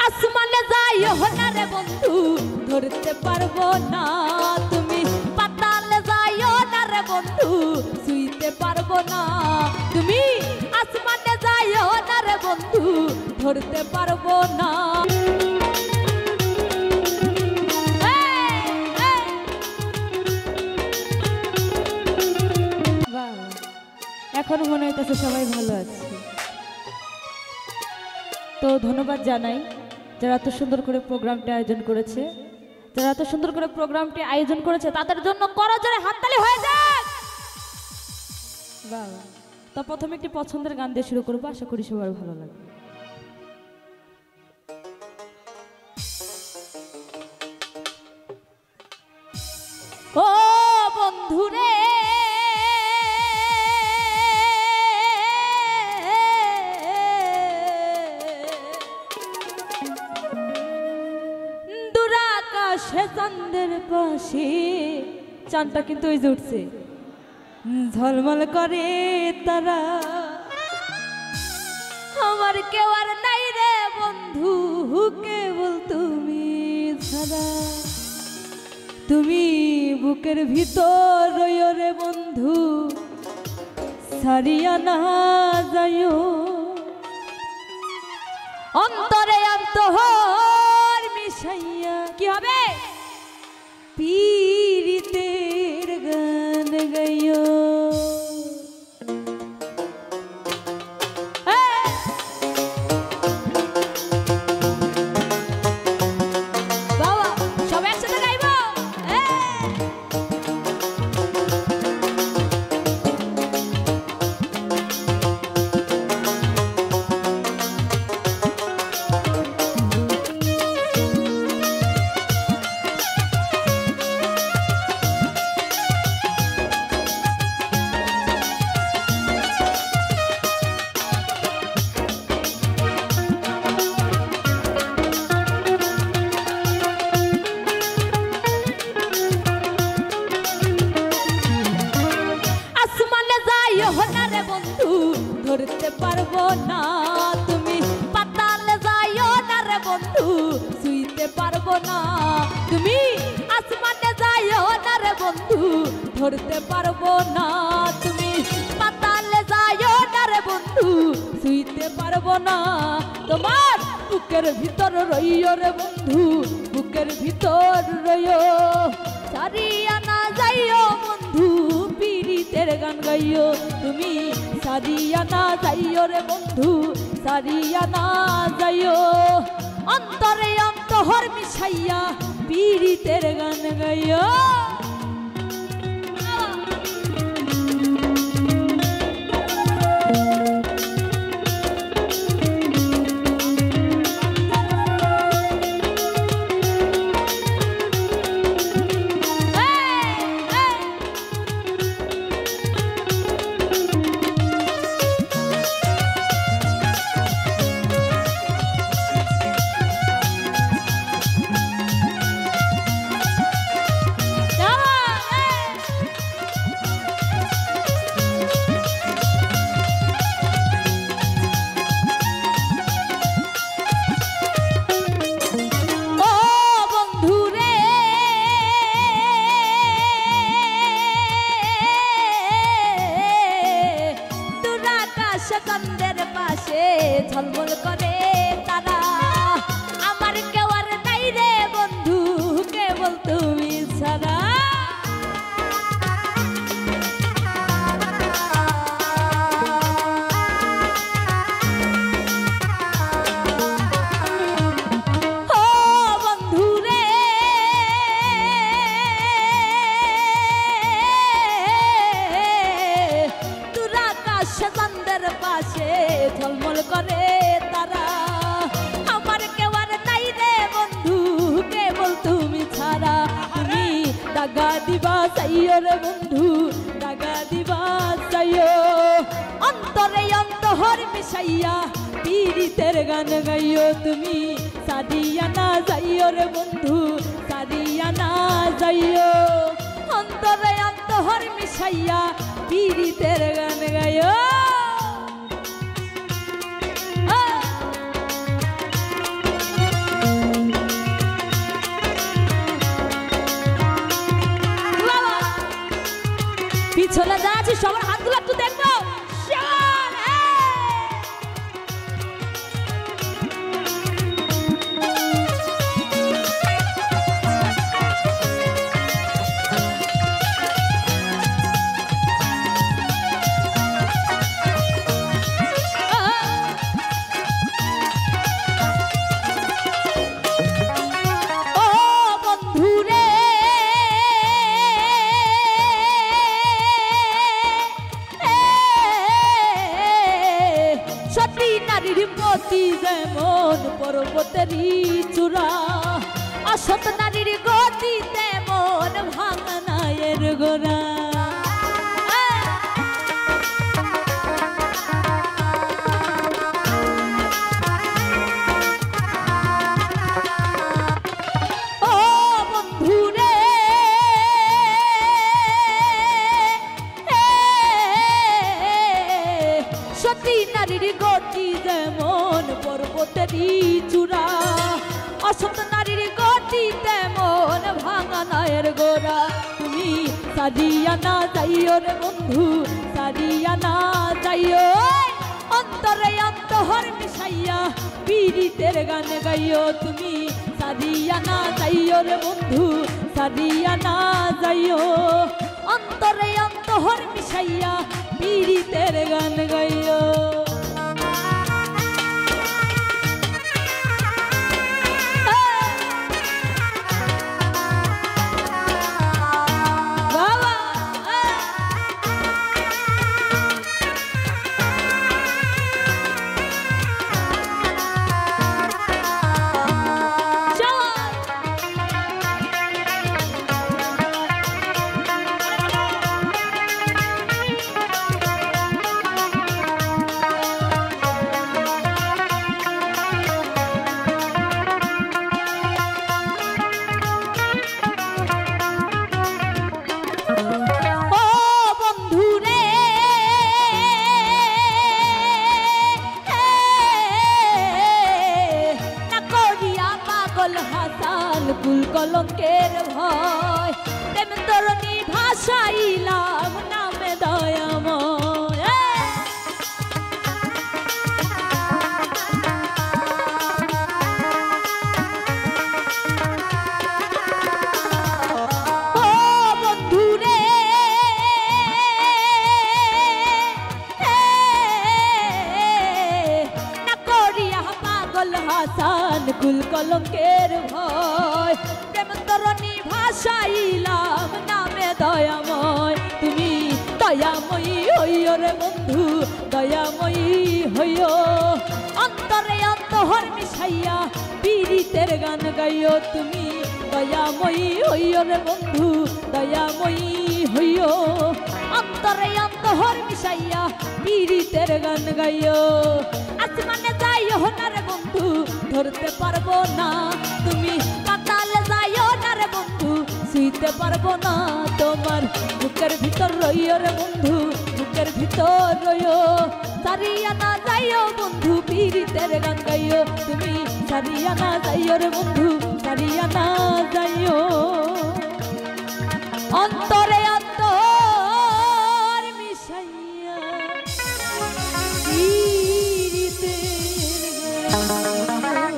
আসমানে যাইও না রে বন্ধু ধরতে পারবো না তুমি পাতালে যাইও না রে বন্ধু ছুঁইতে পারবো না তুমি আসমানে যাইও না রে বন্ধু ধরতে পারবো না এখন মনে হইতেছে সবাই ভালো আছে তো ধন্যবাদ জানাই যারা এত সুন্দর করে প্রোগ্রামটি আয়োজন করেছে যারা এত সুন্দর করে প্রোগ্রামটি আয়োজন করেছে তাদের জন্য করজোরে হাততালি হয়ে যাক বাহ তো প্রথমে একটি পছন্দের গান দিয়ে শুরু করব আশা করি সবার ভালো লাগবে ও বন্ধুরে চাঁদের পাশে চাঁদটা কিন্তু ওই যে উঠছে ঝলমল করে তারা আমার কেউ আর নাই রে বন্ধু কেবল তুমি ছাড়া তুমি বুকের ভিতর রইও রে বন্ধু ছাড়িয়া না যাইও অন্তরে অন্তর মিশাইয়া কি হবে পীড়িতের গান গাইও বাবা সব একসাথে গাইবো ধরতে পারবো না তুমি পাতালে যাইও না রে বন্ধু ছুঁইতে পারবো না তুমি আসমানে যাইও না রে বন্ধু ধরতে পারবো না তুমি পাতালে যাইও না রে বন্ধু ছুঁইতে পারবো না তোমার বুকের ভিতর রইও রে বন্ধু বুকের ভিতর রইও সারিয়া না যাইও বন্ধু পীড়িতের গান গাইও তুমি সারিয়া না যাইও রে বন্ধু সারিয়া না যাইও অন্তরে অন্তর মিশাইয়া পীড়িতের গান গাইও চন্দ্রের পাশে ঝলমল করে তারা আমার কেউ আর নাই রে বন্ধু কেবল তুমি ছাড়া পাশে ঝলমল করে তারা আমার কেউ আর নাই রে বন্ধু কেবল তুমি ছাড়া তুমি দাগা দিবা চাইও রে বন্ধু দাগা দিবা চাইও অন্তরে অন্তর মিশাইয়া পীড়িতের গান গাইও তুমি সারিয়া না যাইও রে বন্ধু সারিয়া না যাইও অন্তরে অন্তর মিশাইয়া পীড়িতের গান গাইও পিছনে যারা আছে সবার হাতগুলো একটু দেখবো। যেমন পর্বতেরই চূড়া, অসৎ নারীর গতি তেমন ভাঙনায়ের গোড়া। ও বন্ধুরে সতী নারীর গতি যেমন পর্বতেরই চূড়া, অসৎ নারীর গতি তেমন ভাঙানায়ের গোড়া। তুমি সারিয়া না যাইও রে বন্ধু, সারিয়া না যাইও, অন্তরে অন্তহর মিশাইয়া পীড়িতের গান গাইও। তুমি সারিয়া না যাইও রে বন্ধু, সারিয়া না যাইও, অন্তরে অন্তহর মিশাইয়া পীড়িতের গান গাইও। কুল কলঙ্কের ভয় প্রেম তরণী ভাসাইলাম নামে দয়াময়। ও বন্ধুরে না করিয়া পাগল হাসান কুল কলঙ্কের ভয় প্রেম তরণী ভাসাইলাম নামে দয়াময়। তুমি দয়াময়ী হইও রে বন্ধু, দয়াময়ী হইও, অন্তরে অন্তহর মিশাইয়া পীড়িতের গান গাইও। তুমি দয়াময়ী হইও রে বন্ধু, দয়াময়ী হইও, অন্তরে অন্তহর মিশাইয়া পীড়িতের গান গাইও। আসমানে যাইও না রে বন্ধু, ধরতে পারবো না, তুমি পাতালে যাইও না রে বন্ধু, শুইতে পারবো না। তোমার বুকের ভিতর রইও রে বন্ধু, বুকের ভিতর রইও, সারিয়া না যাইও বন্ধু পীড়িতের গান গাইও। তুমি সারিয়া না যাইও রে বন্ধু, সারিয়া না যাইও, অন্তরে অন্তর মিশাইয়া পীড়িতের গান।